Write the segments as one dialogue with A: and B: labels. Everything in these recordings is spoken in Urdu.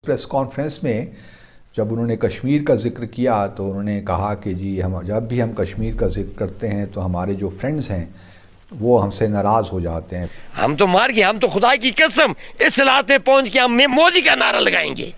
A: پریس کانفرنس میں جب انہوں نے کشمیر کا ذکر کیا تو انہوں نے کہا کہ جی جب بھی ہم کشمیر کا ذکر کرتے ہیں تو ہمارے جو فرینڈز ہیں وہ ہم سے ناراض ہو جاتے ہیں.
B: ہم تو مار گئے, ہم تو خدا کی قسم اس حالات میں پہنچ کے ہم مودی کا نعرہ لگائیں گے.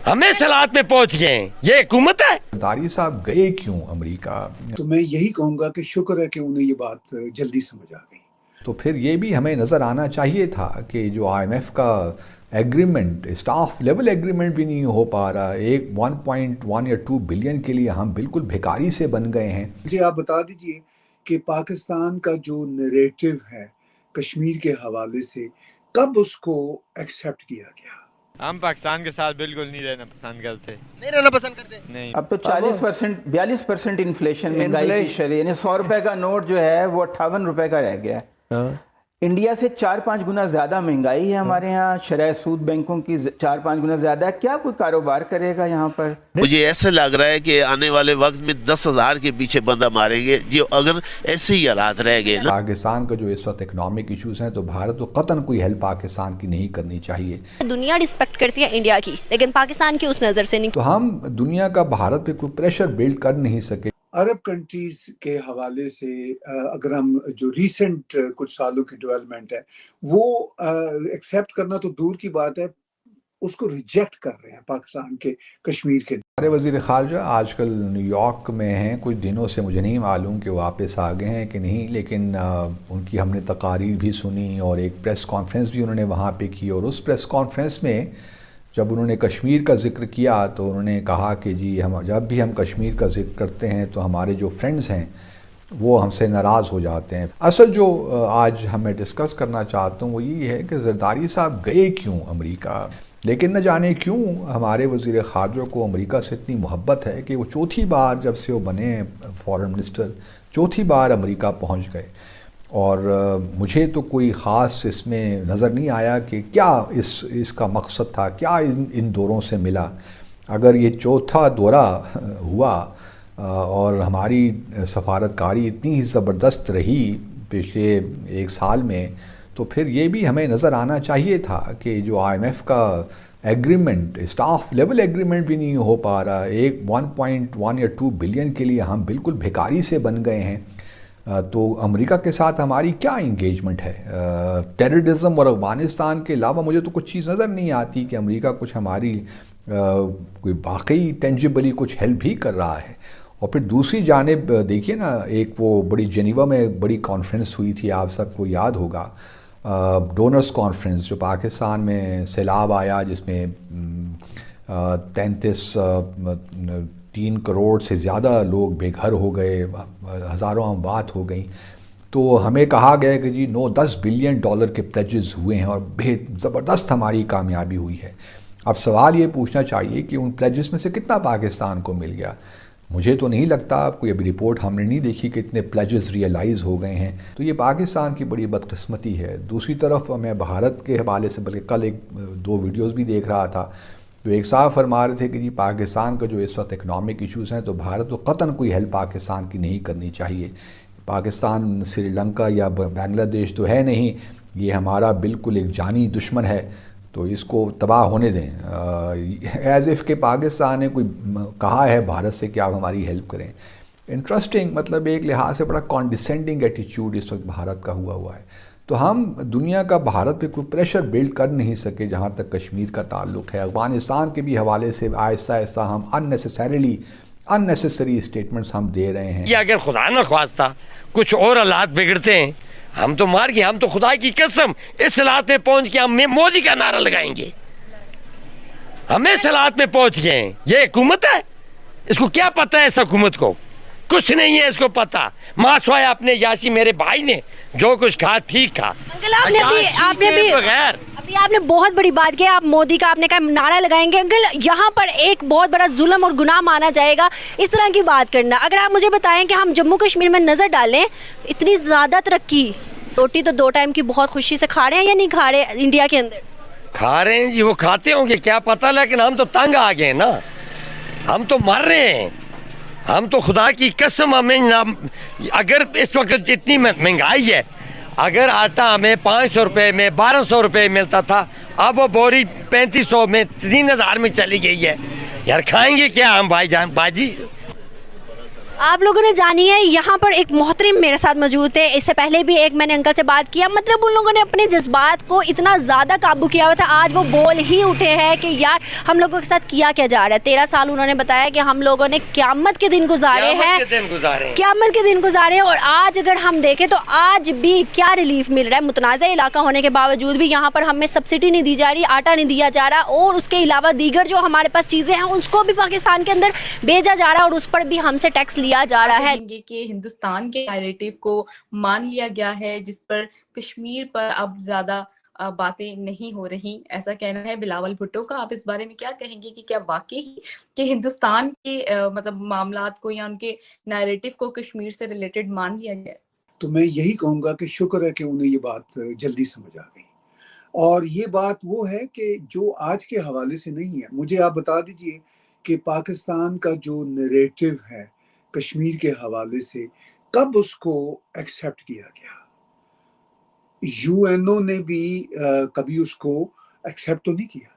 B: ہم اس حالات میں پہنچ گئے ہیں, یہ حکومت ہے.
A: زرداری صاحب گئے کیوں امریکہ؟
C: تو میں یہی کہوں گا کہ شکر ہے کہ انہیں یہ بات جلدی سمجھ آ گئی.
A: تو پھر یہ بھی ہمیں نظر آنا چاہیے تھا کہ جو IMF کا ایگریمنٹ, اسٹاف لیول ایگریمنٹ بھی نہیں ہو پا رہا. ایک 1.1 یا 2 بلین کے لیے ہم بالکل بھکاری سے بن گئے ہیں.
C: مجھے آپ بتا دیجئے کہ پاکستان کا جو نیریٹو ہے کشمیر کے حوالے سے کب اس کو ایکسیپٹ کیا گیا؟
D: ہم پاکستان کے ساتھ بالکل نہیں رہنا پسند کرتے.
E: نہیں رہنا پسند کرتے
D: نہیں.
F: اب تو 40% 42% انفلیشن مہنگائی کی شرح, یعنی 100 روپے کا نوٹ جو ہے وہ 58 روپے کا رہ گیا ہے. انڈیا سے 4-5 گنا زیادہ مہنگائی ہے ہمارے ہاں, شرح سود بینکوں کی 4-5 گنا زیادہ ہے. کیا کوئی کاروبار کرے گا یہاں پر؟
G: مجھے ایسا لگ رہا ہے کہ آنے والے وقت میں 10,000 کے پیچھے بندہ ماریں گے جو اگر ایسے ہی حالات رہ گئے نا.
A: پاکستان کا جو اس وقت اکنامک ایشوز ہیں تو بھارت کو قطعاً کوئی ہیلپ پاکستان کی نہیں کرنی چاہیے.
H: دنیا رسپیکٹ کرتی ہے انڈیا کی, لیکن پاکستان کی اس نظر سے نہیں.
A: تو ہم دنیا کا بھارت پہ کوئی پریشر بلڈ کر نہیں سکے.
C: عرب کنٹریز کے حوالے سے اگر ہم جو ریسنٹ کچھ سالوں کی ڈیولپمنٹ ہے وہ ایکسیپٹ کرنا تو دور کی بات ہے, اس کو ریجیکٹ کر رہے ہیں پاکستان کے کشمیر کے.
A: ہمارے وزیر خارجہ آج کل نیو یارک میں ہیں, کچھ دنوں سے مجھے نہیں معلوم کہ وہ واپس آ گئے ہیں کہ نہیں, لیکن ان کی ہم نے تقاریر بھی سنی اور ایک پریس کانفرنس بھی انہوں نے وہاں پہ کی. اور اس پریس کانفرنس میں جب انہوں نے کشمیر کا ذکر کیا تو انہوں نے کہا کہ جی جب بھی ہم کشمیر کا ذکر کرتے ہیں تو ہمارے جو فرینڈز ہیں وہ ہم سے ناراض ہو جاتے ہیں. اصل جو آج ہمیں ڈسکس کرنا چاہتا ہوں وہ یہ ہے کہ زرداری صاحب گئے کیوں امریکہ, لیکن نہ جانے کیوں ہمارے وزیر خارجہ کو امریکہ سے اتنی محبت ہے کہ وہ چوتھی بار جب سے وہ بنے فارن منسٹر چوتھی بار امریکہ پہنچ گئے. اور مجھے تو کوئی خاص اس میں نظر نہیں آیا کہ کیا اس کا مقصد تھا, کیا ان دوروں سے ملا. اگر یہ چوتھا دورہ ہوا اور ہماری سفارتکاری اتنی ہی زبردست رہی پچھلے 1 سال میں, تو پھر یہ بھی ہمیں نظر آنا چاہیے تھا کہ جو IMF کا ایگریمنٹ, اسٹاف لیول ایگریمنٹ بھی نہیں ہو پا رہا. ایک 1.1 یا 2 بلین کے لیے ہم بالکل بھکاری سے بن گئے ہیں. تو امریکہ کے ساتھ ہماری کیا انگیجمنٹ ہے؟ ٹیررزم اور افغانستان کے علاوہ مجھے تو کچھ چیز نظر نہیں آتی کہ امریکہ کچھ ہماری کوئی واقعی ٹینجیبلی کچھ ہیلپ بھی کر رہا ہے. اور پھر دوسری جانب دیکھیے نا, ایک وہ بڑی جنیوا میں بڑی کانفرنس ہوئی تھی, آپ سب کو یاد ہوگا, ڈونرز کانفرنس, جو پاکستان میں سیلاب آیا جس میں 3 کروڑ سے زیادہ لوگ بے گھر ہو گئے, ہزاروں اموات ہو گئیں. تو ہمیں کہا گیا کہ جی 9-10 بلین ڈالر کے پلیجز ہوئے ہیں اور بے زبردست ہماری کامیابی ہوئی ہے. اب سوال یہ پوچھنا چاہیے کہ ان پلیجز میں سے کتنا پاکستان کو مل گیا. مجھے تو نہیں لگتا, کوئی ابھی رپورٹ ہم نے نہیں دیکھی کہ اتنے پلیجز ریئلائز ہو گئے ہیں. تو یہ پاکستان کی بڑی بدقسمتی ہے. دوسری طرف میں بھارت کے حوالے سے بلکہ کل 2 ویڈیوز بھی دیکھ رہا تھا, تو ایک صاحب فرما رہے تھے کہ جی پاکستان کا جو اس وقت اکنامک ایشوز ہیں تو بھارت کو قطعاً کوئی ہیلپ پاکستان کی نہیں کرنی چاہیے. پاکستان سری لنکا یا بنگلہ دیش تو ہے نہیں, یہ ہمارا بالکل ایک جانی دشمن ہے, تو اس کو تباہ ہونے دیں. ایز اف کہ پاکستان نے کوئی کہا ہے بھارت سے کہ آپ ہماری ہیلپ کریں. انٹرسٹنگ, مطلب ایک لحاظ سے بڑا کانڈیسینڈنگ ایٹیچیوڈ اس وقت بھارت کا ہوا ہے. تو ہم دنیا کا بھارت پہ کوئی پریشر بلڈ کر نہیں سکے جہاں تک کشمیر کا تعلق ہے. افغانستان کے بھی حوالے سے آہستہ آہستہ ہم اننیسیسری اسٹیٹمنٹس ہم دے رہے ہیں.
B: یہ اگر خدا نہ خواستہ کچھ اور حالات بگڑتے ہیں, ہم تو مار گئے, ہم تو خدا کی قسم اس حالات میں پہنچ کے ہم مودی کا نعرہ لگائیں گے. ہم اس حالات میں پہنچ گئے ہیں. یہ حکومت ہے, اس کو کیا پتہ ہے؟ اس حکومت کو کچھ نہیں ہے اس کو پتہ. ماسوائے اپنے یاسی میرے بھائی نے جو کچھ کہا ٹھیک کہا.
H: ابھی آپ نے بہت بڑی بات کی, آپ مودی کا آپ نے کہا نعرہ لگائیں گے. انکل یہاں پر ایک بہت بڑا ظلم اور گناہ مانا جائے گا اس طرح کی بات کرنا. اگر آپ مجھے بتائیں کہ ہم جموں کشمیر میں نظر ڈالیں, اتنی زیادہ ترقی, روٹی تو 2 ٹائم کی بہت خوشی سے کھا رہے ہیں یا نہیں کھا رہے انڈیا کے اندر؟
B: کھا رہے ہیں جی, وہ کھاتے ہوں گے کیا پتہ, لیکن ہم تو تنگ آ گئے نا, ہم تو مر رہے ہیں. ہم تو خدا کی قسم, ہمیں اگر اس وقت جتنی مہنگائی ہے, اگر آٹا ہمیں 500 روپے میں 1200 روپے ملتا تھا, اب وہ بوری 3500 میں 3000 میں چلی گئی ہے. یار کھائیں گے کیا ہم بھائی جان باجی؟
H: آپ لوگوں نے جانی ہے یہاں پر ایک محترم میرے ساتھ موجود تھے. اس سے پہلے بھی ایک میں نے انکل سے بات کیا, مطلب ان لوگوں نے اپنے جذبات کو اتنا زیادہ قابو کیا ہوا تھا. آج وہ بول ہی اٹھے ہیں کہ یار ہم لوگوں کے ساتھ کیا جا رہا ہے. 13 سال انہوں نے بتایا کہ ہم لوگوں نے قیامت کے دن گزارے ہیں, قیامت کے دن گزارے ہیں. اور آج اگر ہم دیکھیں تو آج بھی کیا ریلیف مل رہا ہے. متنازع علاقہ ہونے کے باوجود بھی یہاں پر ہمیں سبسڈی نہیں دی جا رہی, آٹا نہیں دیا جا رہا, اور اس کے علاوہ دیگر جو ہمارے پاس چیزیں ہیں اس کو بھی پاکستان کے اندر بھیجا جا رہا ہے, اور اس پر بھی ہم سے ٹیکس لیا جا رہا ہے.
E: کہ ہندوستان کے نیریٹو کو مان لیا گیا ہے, جس پر کشمیر پر اب زیادہ باتیں نہیں ہو رہی, ایسا کہنا ہے بلاول بھٹو کا. آپ اس بارے میں کیا کہیں گے کہ کیا واقعی کہ ہندوستان کے مطلب معاملات کو یا ان کے نیریٹو کو کشمیر سے ریلیٹڈ مان لیا گیا؟
C: تو میں یہی کہوں گا کہ شکر ہے کہ انہیں یہ بات جلدی سمجھ آ گئی, اور یہ بات وہ ہے کہ جو آج کے حوالے سے نہیں ہے. مجھے آپ بتا دیجئے کہ پاکستان کا جو نیریٹو ہے کشمیر کے حوالے سے کب اس کو ایکسیپٹ کیا گیا؟ یو این او نے بھی کبھی اس کو ایکسیپٹ تو نہیں کیا.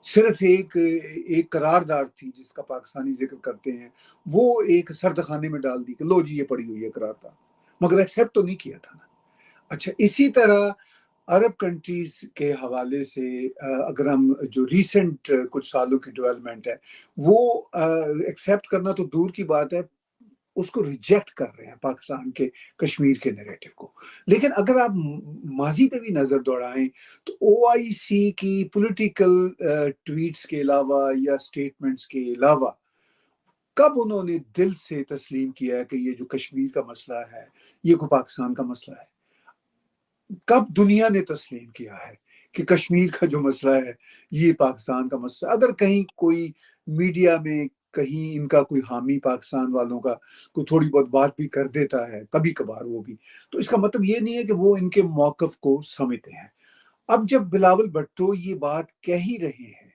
C: صرف ایک قرارداد تھی جس کا پاکستانی ذکر کرتے ہیں, وہ ایک سردخانے میں ڈال دی کہ لو جی یہ پڑی ہوئی ہے قرارداد, مگر ایکسیپٹ تو نہیں کیا تھا نا. اچھا, اسی طرح عرب کنٹریز کے حوالے سے اگر ہم جو ریسنٹ کچھ سالوں کی ڈیولپمنٹ ہے وہ ایکسیپٹ کرنا تو دور کی بات ہے, اس کو ریجیکٹ کر رہے ہیں پاکستان کے کشمیر کے نیریٹو کو. لیکن اگر آپ ماضی پہ بھی نظر دوڑائیں تو او آئی سی کی پولیٹیکل ٹویٹس کے علاوہ یا سٹیٹمنٹس کے علاوہ کب انہوں نے دل سے تسلیم کیا ہے کہ یہ جو کشمیر کا مسئلہ ہے یہ کوئی پاکستان کا مسئلہ ہے؟ کب دنیا نے تسلیم کیا ہے کہ کشمیر کا جو مسئلہ ہے یہ پاکستان کا مسئلہ؟ اگر کہیں کوئی میڈیا میں کہیں ان کا کوئی حامی پاکستان والوں کا کوئی تھوڑی بہت بات بھی کر دیتا ہے کبھی کبھار وہ بھی, تو اس کا مطلب یہ نہیں ہے کہ وہ ان کے موقف کو سمجھتے ہیں. اب جب بلاول بھٹو یہ بات کہہ ہی رہے ہیں